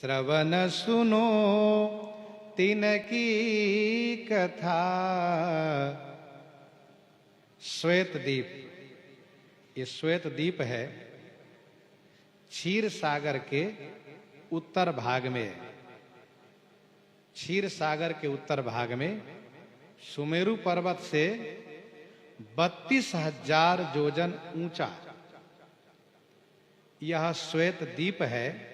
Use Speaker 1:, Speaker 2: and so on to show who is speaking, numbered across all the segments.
Speaker 1: श्रवण सुनो तिनकी कथा। श्वेत द्वीप, ये श्वेत द्वीप है क्षीर सागर के उत्तर भाग में। क्षीर सागर के उत्तर भाग में सुमेरु पर्वत से 32,000 योजन ऊंचा यह श्वेत द्वीप है,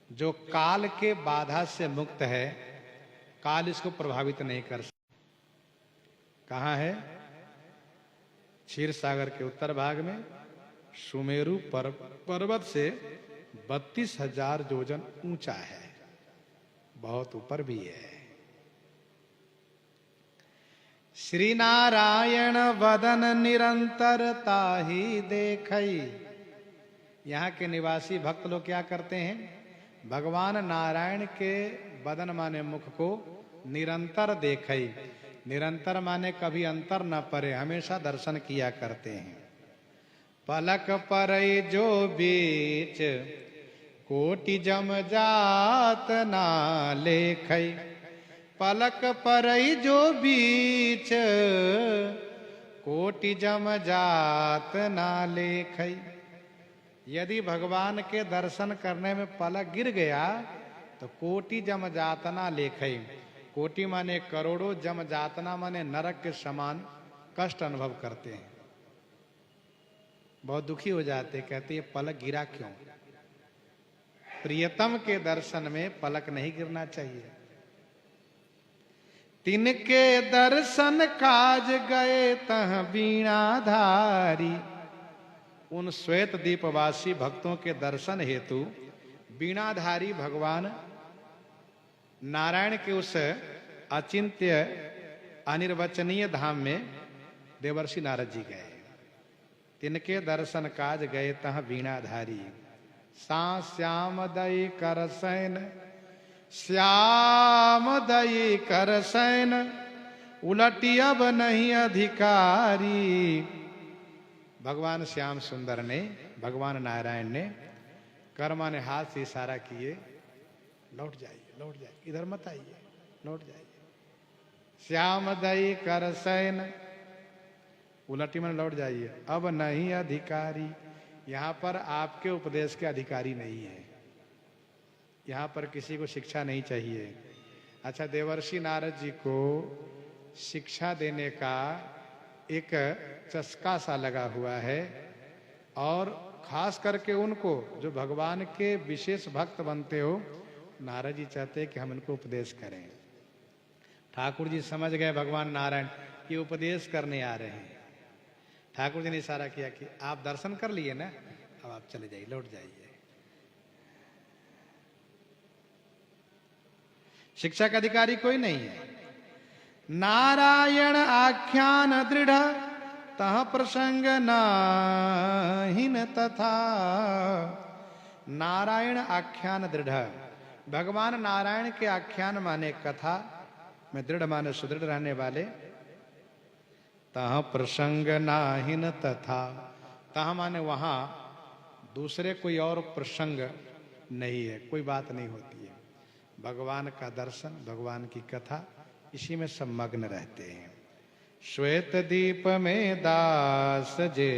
Speaker 1: जो काल के बाधा से मुक्त है। काल इसको प्रभावित नहीं कर सकता। कहाँ है? क्षीर सागर के उत्तर भाग में सुमेरु पर्वत से 32,000 योजन ऊंचा है, बहुत ऊपर भी है। श्री नारायण वदन निरंतर ताहि देखई। यहाँ के निवासी भक्त लोग क्या करते हैं? भगवान नारायण के बदन माने मुख को निरंतर देखई। निरंतर माने कभी अंतर न पड़े, हमेशा दर्शन किया करते हैं। पलक परई जो बीच कोटि जम जात ना लेखई। पलक परई जो बीच कोटि जम जात ना लेखई। यदि भगवान के दर्शन करने में पलक गिर गया तो कोटि जम जातना लेखई। कोटि माने करोड़ों, जम जातना माने नरक के समान कष्ट अनुभव करते हैं, बहुत दुखी हो जाते। कहते ये पलक गिरा क्यों? प्रियतम के दर्शन में पलक नहीं गिरना चाहिए। तिनके दर्शन काज गए तह बीणाधारी। उन श्वेत द्वीपवासी भक्तों के दर्शन हेतु बीणाधारी भगवान नारायण के उस अचिंत्य अनिर्वचनीय धाम में देवर्षि नारद जी गए। तिनके दर्शन काज गए तह बीणाधारी। सा श्याम दई कर सैन, श्याम दई कर सैन, उलटी अब नहीं अधिकारी। भगवान श्याम सुंदर ने, भगवान नारायण ने कर्मा ने हाथ से इशारा किए, लौट जाइए, लौट जाइए, इधर मत आइए, लौट जाइए। श्याम दई कर सैन, उलटी मन लौट जाइए, अब नहीं अधिकारी। यहाँ पर आपके उपदेश के अधिकारी नहीं है, यहाँ पर किसी को शिक्षा नहीं चाहिए। अच्छा, देवर्षि नारद जी को शिक्षा देने का एक चस्का सा लगा हुआ है, और खास करके उनको जो भगवान के विशेष भक्त बनते हो, नारद जी चाहते हैं कि हम इनको उपदेश करें। ठाकुर जी समझ गए भगवान नारायण कि उपदेश करने आ रहे हैं। ठाकुर जी ने इशारा किया कि आप दर्शन कर लिए ना, अब आप चले जाइए, लौट जाइए। शिक्षा का अधिकारी कोई नहीं है। नारायण आख्यान दृढ़ तह प्रसंग नाहिन तथा। नारायण आख्यान दृढ़, भगवान नारायण के आख्यान माने कथा में, दृढ़ माने सुदृढ़ रहने वाले। तह प्रसंग नाहिन तथा, तह माने वहां दूसरे कोई और प्रसंग नहीं है, कोई बात नहीं होती है। भगवान का दर्शन, भगवान की कथा, इसी में सब मग्न रहते हैं। श्वेत दीप में दास जे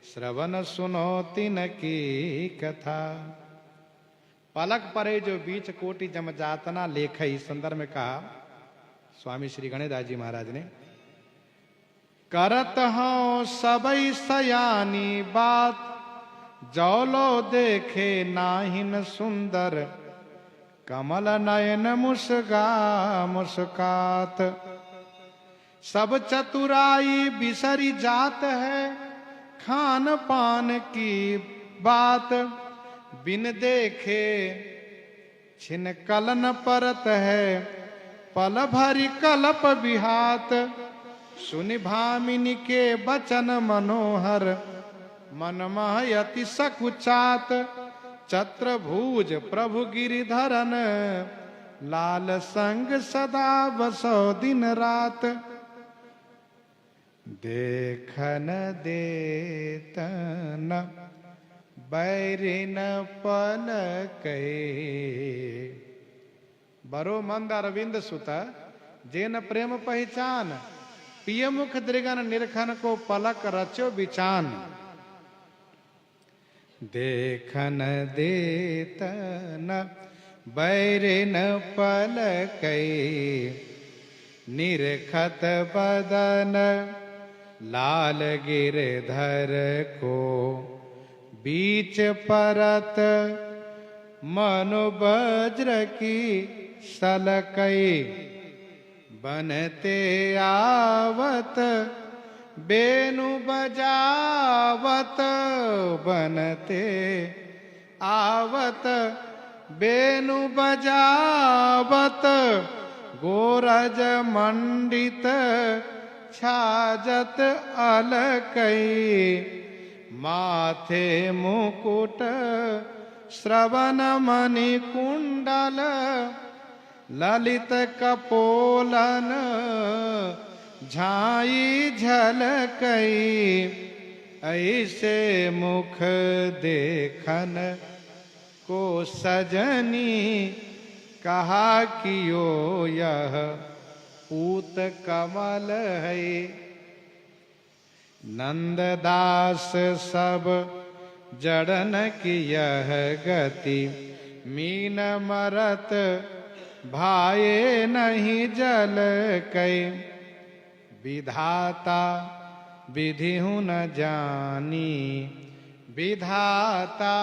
Speaker 1: श्रवण सुनो तिनकी कथा। पलक परे जो बीच कोटि जम जातना लेखई। संदर्भ में कहा स्वामी श्री गणेशदास जी महाराज ने, करत हूं सबई सयानी बात, जौलो देखे नाहिन सुंदर, कमल नयन मुस्का मुस्कात। सब चतुराई बिसरी जात है, खान पान की बात, बिन देखे छिन कलन परत है, पल भरी कलप बिहात। सुनि भामिनी के बचन मनोहर, मन महयति सकुचात। छत्रभुज प्रभु गिरिधरन, लाल संग सदा बसो दिन रात। देखन देतन बैरिन पलकै। बरो मंद अरविंद सुत जेन प्रेम पहचान, पिय मुख दृगन निरखन को पलक रचो बिचान। देखन देतन बैरिन पलकै, निरखत बदन लाल गिरधर को। बीच परत मनु वज्र की सलकै, बनते आवत बेनु बजावत। बनते आवत बेनु बजावत, गोरज मंडित छाजत अलकै। माथे मुकुट श्रवण मणि कुंडल, ललित कपोलन झाई झलकै। ऐसे मुख देखन को सजनी, कहा कियो यह पूत कमल है। नंददास सब जड़न की यह गति, मीन मरत भाए नहीं जल कै। विधाता विधि हूँ न जानी, विधाता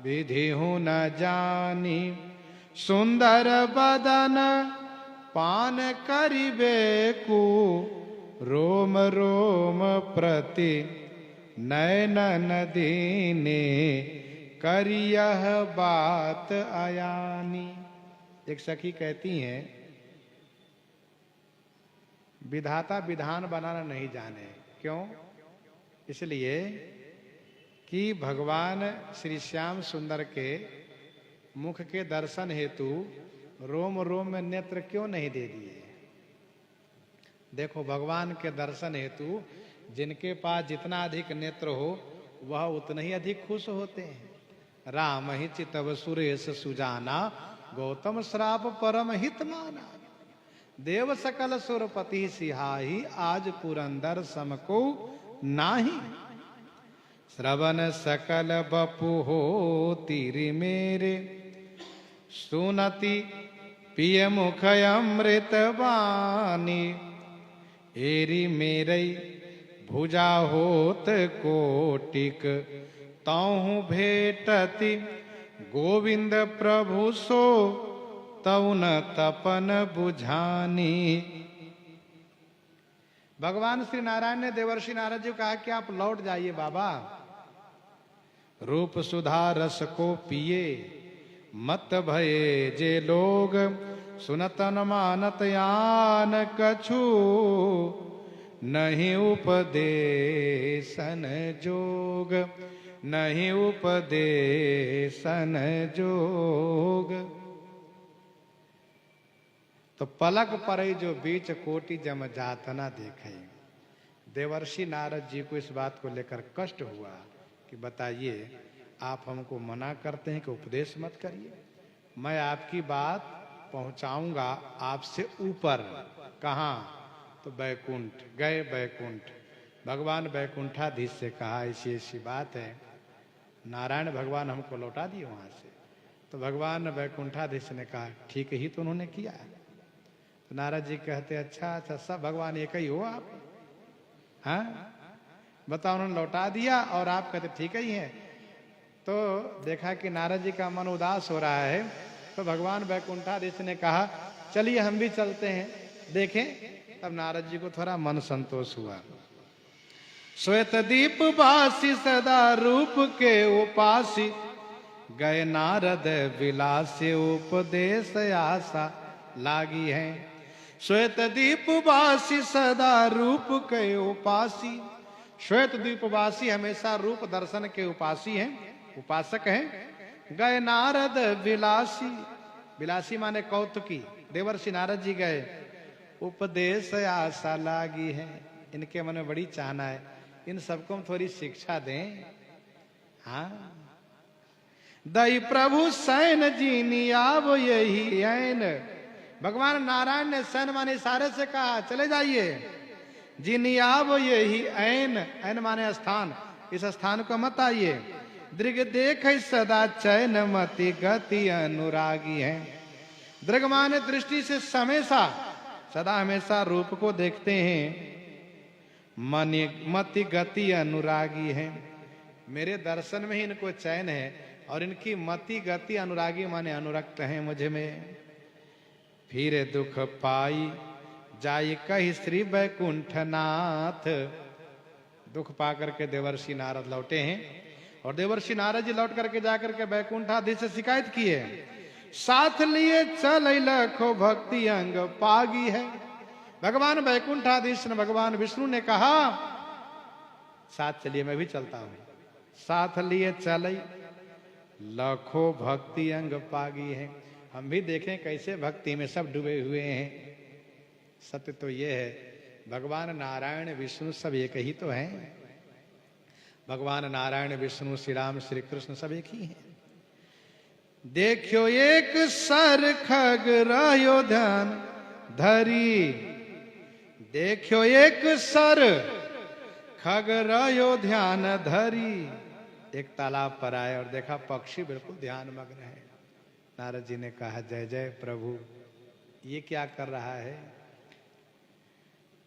Speaker 1: विधि हूँ न जानी। सुंदर बदन पान करिबे को, रोम रोम प्रति नयन दीने। करियह बात अयानी। एक सखी कहती हैं, विधाता विधान बनाना नहीं जाने। क्यों? इसलिए कि भगवान श्री श्याम सुंदर के मुख के दर्शन हेतु रोम रोम में नेत्र क्यों नहीं दे दिए। देखो, भगवान के दर्शन हेतु जिनके पास जितना अधिक नेत्र हो वह उतने ही अधिक खुश होते हैं। राम ही चितव सुरेश सुजाना, गौतम श्राप परम हित माना। देव सकल सुरपति सिहाही, आज पुरंदर समको नाही। श्रवण सकल बपु हो तिरि मेरे, सुनति पिय मुख अमृत वाणी। एरी मेरे भुजा होत कोटिक, तहु भेटति गोविंद प्रभु सो। तउन तपन बुझानी। भगवान श्री नारायण ने देवर्षि नारद जी को कहा कि आप लौट जाइए बाबा, रूप सुधा रस को पिए। मत भये जे लोग, सुनतन मानत यान कछु। नहीं उपदेशन जोग, नहीं उपदेशन जोग। तो पलक परई जो बीच कोटि जम जात न देखे। देवर्षि नारद जी को इस बात को लेकर कष्ट हुआ कि बताइए, आप हमको मना करते हैं कि उपदेश मत करिए। मैं आपकी बात पहुंचाऊंगा आपसे ऊपर। कहाँ? तो बैकुंठ। गए बैकुंठ। भगवान बैकुंठाधीश से कहा ऐसी ऐसी बात है, नारायण भगवान हमको लौटा दिए वहां से। तो भगवान बैकुंठाधीश ने कहा ठीक ही तो उन्होंने किया। तो नारद जी कहते अच्छा अच्छा, सब भगवान एक ही हो आप? हाँ बताओ, उन्होंने लौटा दिया और आप कहते ठीक ही हैं। तो देखा कि नारद जी का मन उदास हो रहा है, तो भगवान बैकुंठाधीश ने कहा चलिए हम भी चलते हैं, देखें। तब नारद जी को थोड़ा मन संतोष हुआ। श्वेत दीप वासी सदा रूप के उपासी, गए नारद विलास उपदेश आशा लागी है। श्वेत दीपवासी सदा रूप के उपासी। श्वेत दीपवासी हमेशा रूप दर्शन के उपासी हैं, उपासक हैं। गए नारद विलासी, विलासी माने कौतुकी। देवर्षि नारद जी गए, उपदेश आशा लागी है। इनके मन में बड़ी चाहना है, इन सबको हम थोड़ी शिक्षा दें। हाँ, दई प्रभु सैन जीनी आवो यही ऐन। भगवान नारायण ने सैन माने इशारे से कहा चले जाइए, जीनी आवो यही ऐन, ऐन माने स्थान, इस स्थान को मत आइए। दृग देख सदा चैन मति गति अनुरागी है। दृग माने दृष्टि से हमेशा सदा हमेशा रूप को देखते हैं, मति गति अनुरागी है। मेरे दर्शन में ही इनको चैन है और इनकी मति गति अनुरागी माने अनुरक्त है मुझ में। फिर दुख पाई जाई कही श्री वैकुंठनाथ। दुख पा करके देवर्षि नारद लौटे हैं और देवर्षि नारद जी लौट करके जाकर के वैकुंठाधीश से शिकायत की है, साथ लिए चल लखो भक्ति अंग पागी है। भगवान वैकुंठाधीश ने भगवान विष्णु ने कहा साथ चलिए, मैं भी चलता हूं। साथ लिए चल लखो भक्ति अंग पागी है। हम भी देखें कैसे भक्ति में सब डूबे हुए हैं। सत्य तो ये है, भगवान नारायण विष्णु सब एक ही तो हैं। भगवान नारायण विष्णु श्री राम श्री कृष्ण सब एक ही हैं। देखियो एक सर खग रहो ध्यान धरी, देखियो एक सर खग रहो ध्यान धरी। एक तालाब पर आए और देखा पक्षी बिल्कुल ध्यान मग्न है। नारद जी ने कहा जय जय प्रभु, ये क्या कर रहा है?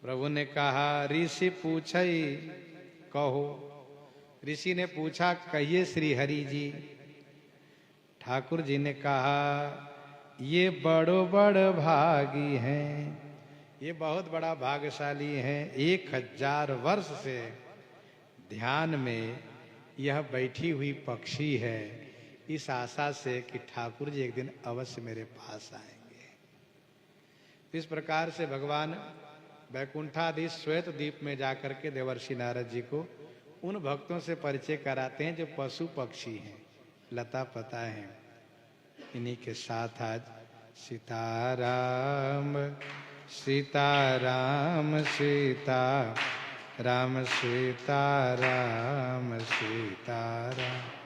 Speaker 1: प्रभु ने कहा ऋषि पूछई कहो। ऋषि ने पूछा कहिए श्री हरि जी। ठाकुर जी ने कहा ये बड़ो बड़ भागी हैं, ये बहुत बड़ा भाग्यशाली हैं। 1000 वर्ष से ध्यान में यह बैठी हुई पक्षी है, इस आशा से कि ठाकुर जी एक दिन अवश्य मेरे पास आएंगे। इस प्रकार से भगवान वैकुंठाधीश श्वेत द्वीप में जाकर के देवर्षि नारद जी को उन भक्तों से परिचय कराते हैं जो पशु पक्षी हैं, लता पता हैं। इन्हीं के साथ आज सीताराम सीताराम सीता राम सीताराम सीताराम।